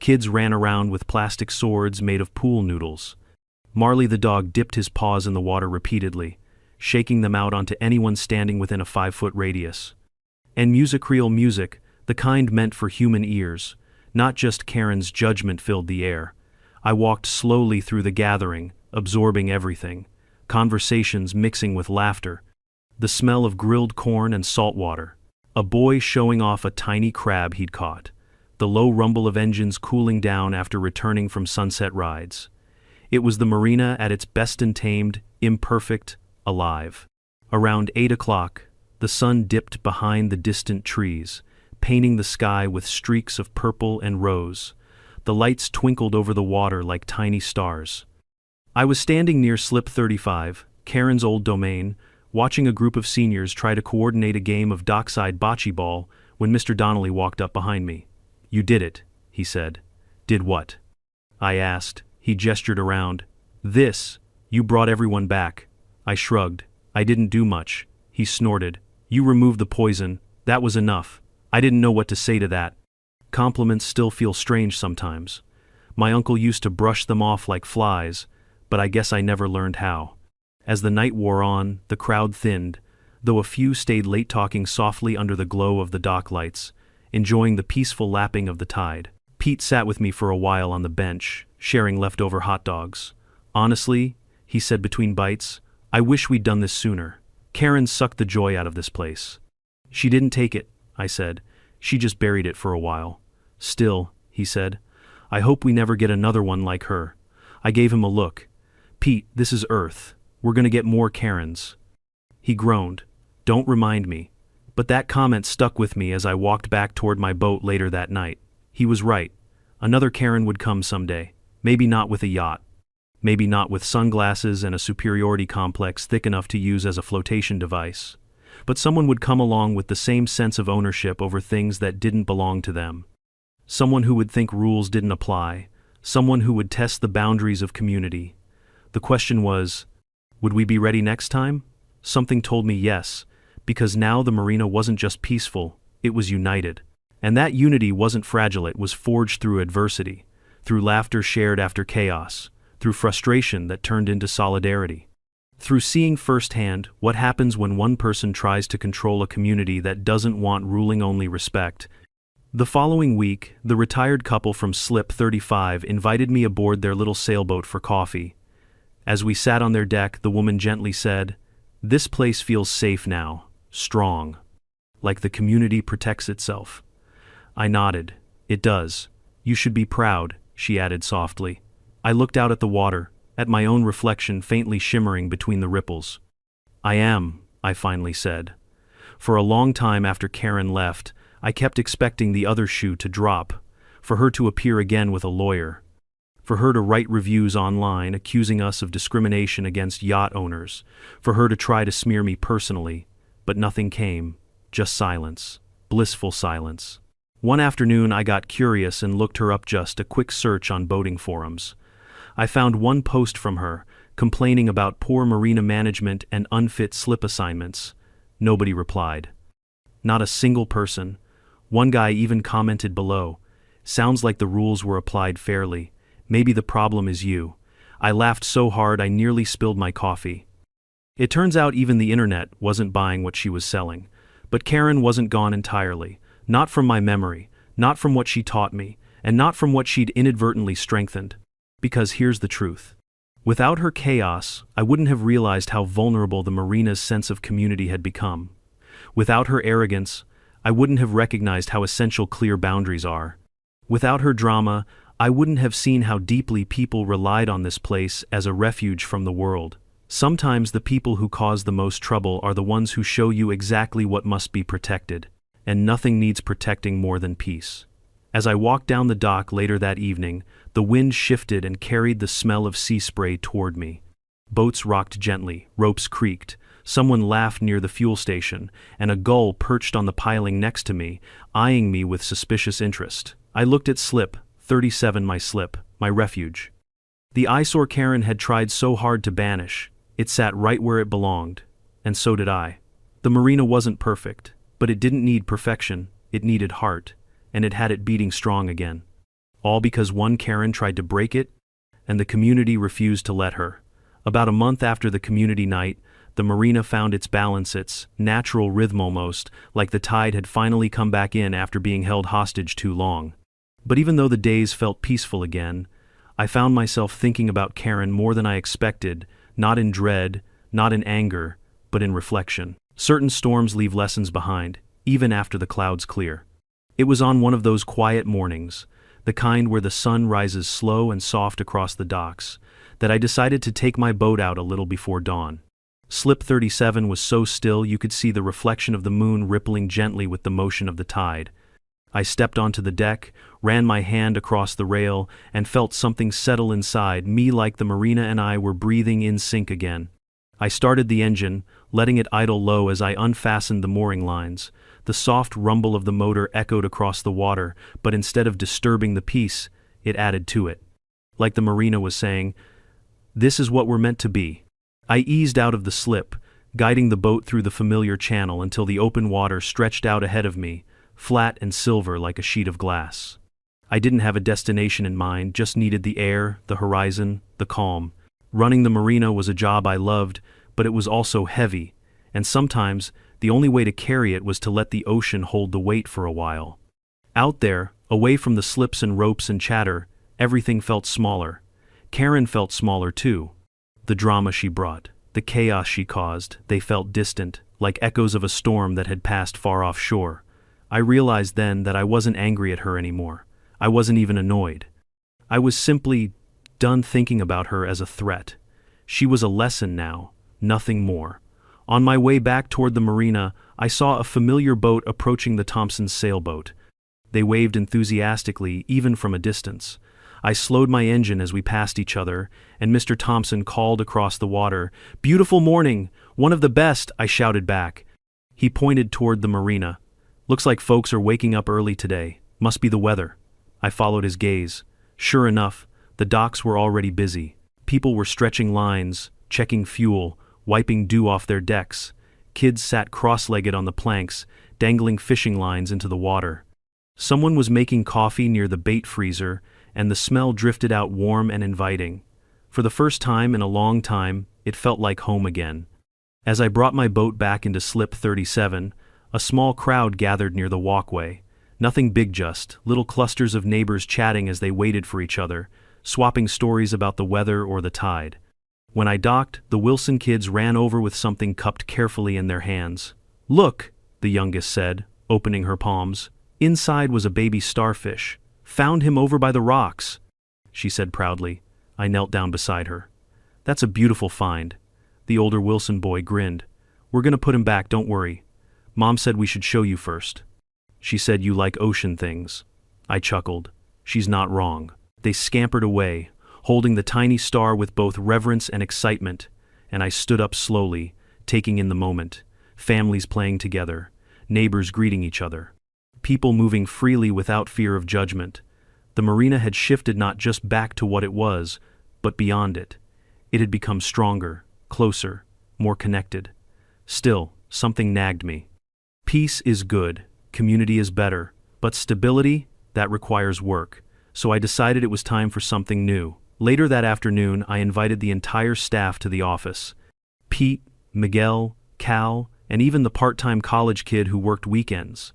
Kids ran around with plastic swords made of pool noodles. Marley the dog dipped his paws in the water repeatedly, shaking them out onto anyone standing within a 5-foot radius. And music-real music, the kind meant for human ears, not just Karen's judgment, filled the air. I walked slowly through the gathering, absorbing everything. Conversations mixing with laughter. The smell of grilled corn and salt water. A boy showing off a tiny crab he'd caught. The low rumble of engines cooling down after returning from sunset rides. It was the marina at its best untamed, imperfect, alive. Around 8 o'clock, the sun dipped behind the distant trees, painting the sky with streaks of purple and rose. The lights twinkled over the water like tiny stars. I was standing near Slip 35, Karen's old domain, watching a group of seniors try to coordinate a game of dockside bocce ball when Mr. Donnelly walked up behind me. "You did it," he said. "Did what?" I asked. He gestured around. "This. You brought everyone back." I shrugged. "I didn't do much." He snorted. "You removed the poison. That was enough." I didn't know what to say to that. Compliments still feel strange sometimes. My uncle used to brush them off like flies, but I guess I never learned how. As the night wore on, the crowd thinned, though a few stayed late talking softly under the glow of the dock lights, enjoying the peaceful lapping of the tide. Pete sat with me for a while on the bench, sharing leftover hot dogs. "Honestly," he said between bites, "I wish we'd done this sooner. Karen sucked the joy out of this place." "She didn't take it," I said. "She just buried it for a while." "Still," he said, "I hope we never get another one like her." I gave him a look. "Pete, this is Earth. We're gonna get more Karens." He groaned. "Don't remind me." But that comment stuck with me as I walked back toward my boat later that night. He was right. Another Karen would come someday. Maybe not with a yacht. Maybe not with sunglasses and a superiority complex thick enough to use as a flotation device. But someone would come along with the same sense of ownership over things that didn't belong to them. Someone who would think rules didn't apply. Someone who would test the boundaries of community. The question was, would we be ready next time? Something told me yes, because now the marina wasn't just peaceful, it was united. And that unity wasn't fragile, it was forged through adversity, through laughter shared after chaos, through frustration that turned into solidarity. Through seeing firsthand what happens when one person tries to control a community that doesn't want ruling-only respect. The following week, the retired couple from Slip 35 invited me aboard their little sailboat for coffee. As we sat on their deck, the woman gently said, "This place feels safe now, strong. Like the community protects itself." I nodded. "It does. You should be proud," she added softly. I looked out at the water, at my own reflection faintly shimmering between the ripples. "I am," I finally said. For a long time after Karen left, I kept expecting the other shoe to drop, for her to appear again with a lawyer, for her to write reviews online accusing us of discrimination against yacht owners, for her to try to smear me personally, but nothing came, just silence, blissful silence. One afternoon I got curious and looked her up, just a quick search on boating forums. I found one post from her, complaining about poor marina management and unfit slip assignments. Nobody replied. Not a single person. One guy even commented below, "Sounds like the rules were applied fairly. Maybe the problem is you." I laughed so hard I nearly spilled my coffee. It turns out even the internet wasn't buying what she was selling. But Karen wasn't gone entirely. Not from my memory, not from what she taught me, and not from what she'd inadvertently strengthened. Because here's the truth. Without her chaos, I wouldn't have realized how vulnerable the marina's sense of community had become. Without her arrogance, I wouldn't have recognized how essential clear boundaries are. Without her drama, I wouldn't have seen how deeply people relied on this place as a refuge from the world. Sometimes the people who cause the most trouble are the ones who show you exactly what must be protected, and nothing needs protecting more than peace. As I walked down the dock later that evening, the wind shifted and carried the smell of sea spray toward me. Boats rocked gently, ropes creaked, someone laughed near the fuel station, and a gull perched on the piling next to me, eyeing me with suspicious interest. I looked at Slip 37, my slip, my refuge. The eyesore Karen had tried so hard to banish, it sat right where it belonged, and so did I. The marina wasn't perfect, but it didn't need perfection, it needed heart, and it had it beating strong again. All because one Karen tried to break it, and the community refused to let her. About a month after the community night, the marina found its balance, its natural rhythm, almost like the tide had finally come back in after being held hostage too long. But even though the days felt peaceful again, I found myself thinking about Karen more than I expected, not in dread, not in anger, but in reflection. Certain storms leave lessons behind, even after the clouds clear. It was on one of those quiet mornings, the kind where the sun rises slow and soft across the docks, that I decided to take my boat out a little before dawn. Slip 37 was so still you could see the reflection of the moon rippling gently with the motion of the tide. I stepped onto the deck, ran my hand across the rail, and felt something settle inside me, like the Marina and I were breathing in sync again. I started the engine, letting it idle low as I unfastened the mooring lines. The soft rumble of the motor echoed across the water, but instead of disturbing the peace, it added to it. Like the Marina was saying, "This is what we're meant to be." I eased out of the slip, guiding the boat through the familiar channel until the open water stretched out ahead of me, flat and silver like a sheet of glass. I didn't have a destination in mind, just needed the air, the horizon, the calm. Running the Marina was a job I loved, but it was also heavy, and sometimes the only way to carry it was to let the ocean hold the weight for a while. Out there, away from the slips and ropes and chatter, everything felt smaller. Karen felt smaller too. The drama she brought, the chaos she caused, they felt distant, like echoes of a storm that had passed far offshore. I realized then that I wasn't angry at her anymore. I wasn't even annoyed. I was simply done thinking about her as a threat. She was a lesson now, nothing more. On my way back toward the Marina, I saw a familiar boat approaching the Thompsons' sailboat. They waved enthusiastically, even from a distance. I slowed my engine as we passed each other, and Mr. Thompson called across the water, "Beautiful morning! One of the best!" I shouted back. He pointed toward the Marina. "Looks like folks are waking up early today. Must be the weather." I followed his gaze. Sure enough, the docks were already busy. People were stretching lines, checking fuel, wiping dew off their decks. Kids sat cross-legged on the planks, dangling fishing lines into the water. Someone was making coffee near the bait freezer, and the smell drifted out warm and inviting. For the first time in a long time, it felt like home again. As I brought my boat back into Slip 37, a small crowd gathered near the walkway. Nothing big, just little clusters of neighbors chatting as they waited for each other, swapping stories about the weather or the tide. When I docked, the Wilson kids ran over with something cupped carefully in their hands. "Look," the youngest said, opening her palms. Inside was a baby starfish. "Found him over by the rocks," she said proudly. I knelt down beside her. "That's a beautiful find." The older Wilson boy grinned. "We're gonna put him back, don't worry. Mom said we should show you first. She said you like ocean things." I chuckled. She's not wrong. They scampered away, holding the tiny star with both reverence and excitement, and I stood up slowly, taking in the moment. Families playing together, neighbors greeting each other. People moving freely without fear of judgment. The Marina had shifted not just back to what it was, but beyond it. It had become stronger, closer, more connected. Still, something nagged me. Peace is good, community is better, but stability, that requires work. So I decided it was time for something new. Later that afternoon, I invited the entire staff to the office. Pete, Miguel, Cal, and even the part-time college kid who worked weekends.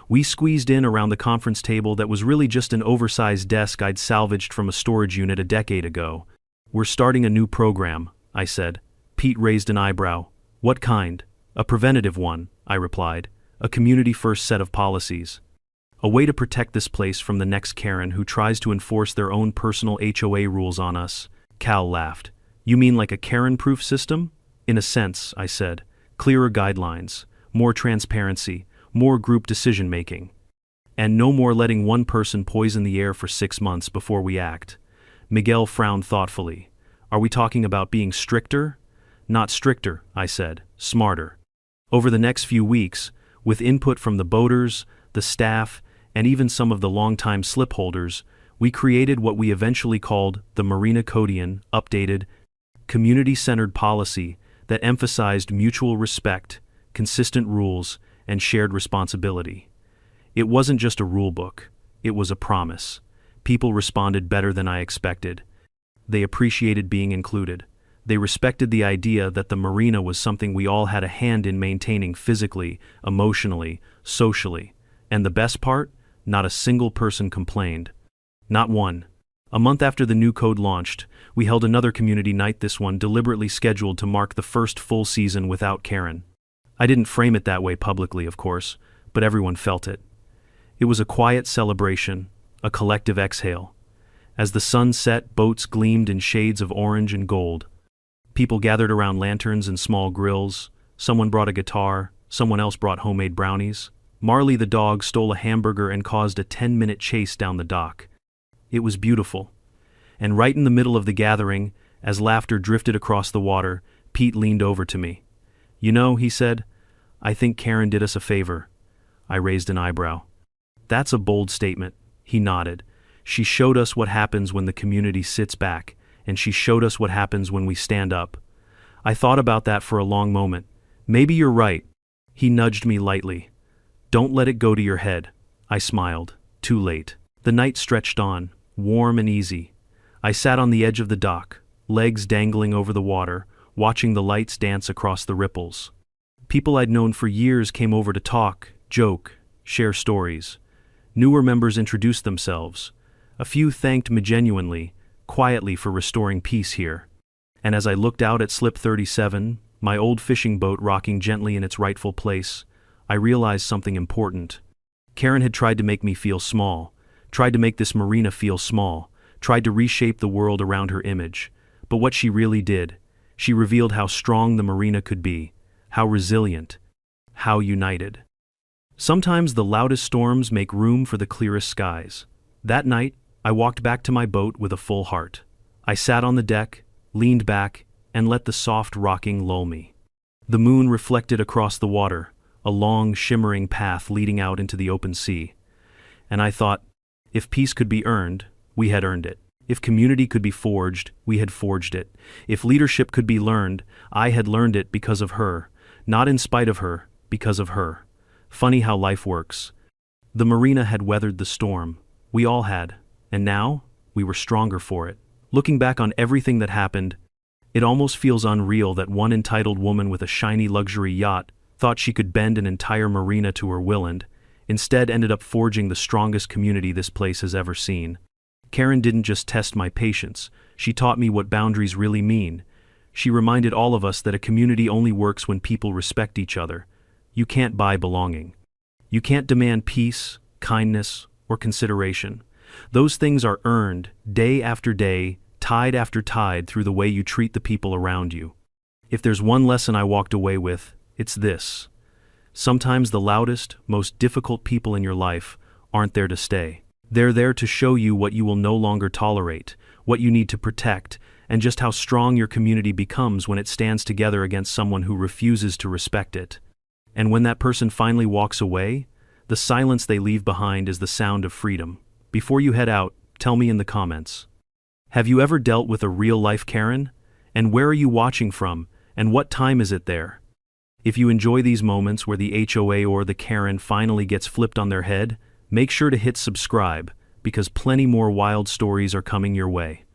We squeezed in around the conference table that was really just an oversized desk I'd salvaged from a storage unit a decade ago. "We're starting a new program," I said. Pete raised an eyebrow. "What kind?" "A preventative one," I replied. "A community-first set of policies. A way to protect this place from the next Karen who tries to enforce their own personal HOA rules on us." Cal laughed. "You mean like a Karen-proof system?" "In a sense," I said. "Clearer guidelines, more transparency, more group decision-making. And no more letting one person poison the air for 6 months before we act." Miguel frowned thoughtfully. "Are we talking about being stricter?" "Not stricter," I said. "Smarter." Over the next few weeks, with input from the boaters, the staff, and even some of the longtime slip holders, we created what we eventually called the Marina Codian, updated, community-centered policy that emphasized mutual respect, consistent rules, and shared responsibility. It wasn't just a rule book, it was a promise. People responded better than I expected. They appreciated being included. They respected the idea that the Marina was something we all had a hand in maintaining physically, emotionally, socially. And the best part? Not a single person complained. Not one. A month after the new code launched, we held another community night, this one deliberately scheduled to mark the first full season without Karen. I didn't frame it that way publicly, of course, but everyone felt it. It was a quiet celebration, a collective exhale. As the sun set, boats gleamed in shades of orange and gold. People gathered around lanterns and small grills. Someone brought a guitar, someone else brought homemade brownies. Marley the dog stole a hamburger and caused a 10-minute chase down the dock. It was beautiful. And right in the middle of the gathering, as laughter drifted across the water, Pete leaned over to me. "You know," he said, "I think Karen did us a favor." I raised an eyebrow. "That's a bold statement," he nodded. "She showed us what happens when the community sits back, and she showed us what happens when we stand up." I thought about that for a long moment. "Maybe you're right." He nudged me lightly. "Don't let it go to your head." I smiled. Too late. The night stretched on, warm and easy. I sat on the edge of the dock, legs dangling over the water, watching the lights dance across the ripples. People I'd known for years came over to talk, joke, share stories. Newer members introduced themselves. A few thanked me genuinely, quietly, for restoring peace here. And as I looked out at Slip 37, my old fishing boat rocking gently in its rightful place, I realized something important. Karen had tried to make me feel small, tried to make this marina feel small, tried to reshape the world around her image. But what she really did, she revealed how strong the marina could be, how resilient, how united. Sometimes the loudest storms make room for the clearest skies. That night, I walked back to my boat with a full heart. I sat on the deck, leaned back, and let the soft rocking lull me. The moon reflected across the water, a long, shimmering path leading out into the open sea. And I thought, if peace could be earned, we had earned it. If community could be forged, we had forged it. If leadership could be learned, I had learned it because of her. Not in spite of her, because of her. Funny how life works. The marina had weathered the storm. We all had. And now, we were stronger for it. Looking back on everything that happened, it almost feels unreal that one entitled woman with a shiny luxury yacht thought she could bend an entire marina to her will and, instead, ended up forging the strongest community this place has ever seen. Karen didn't just test my patience, she taught me what boundaries really mean. She reminded all of us that a community only works when people respect each other. You can't buy belonging. You can't demand peace, kindness, or consideration. Those things are earned, day after day, tide after tide, through the way you treat the people around you. If there's one lesson I walked away with, it's this. Sometimes the loudest, most difficult people in your life aren't there to stay. They're there to show you what you will no longer tolerate, what you need to protect, and just how strong your community becomes when it stands together against someone who refuses to respect it. And when that person finally walks away, the silence they leave behind is the sound of freedom. Before you head out, tell me in the comments. Have you ever dealt with a real-life Karen? And where are you watching from? And what time is it there? If you enjoy these moments where the HOA or the Karen finally gets flipped on their head, make sure to hit subscribe, because plenty more wild stories are coming your way.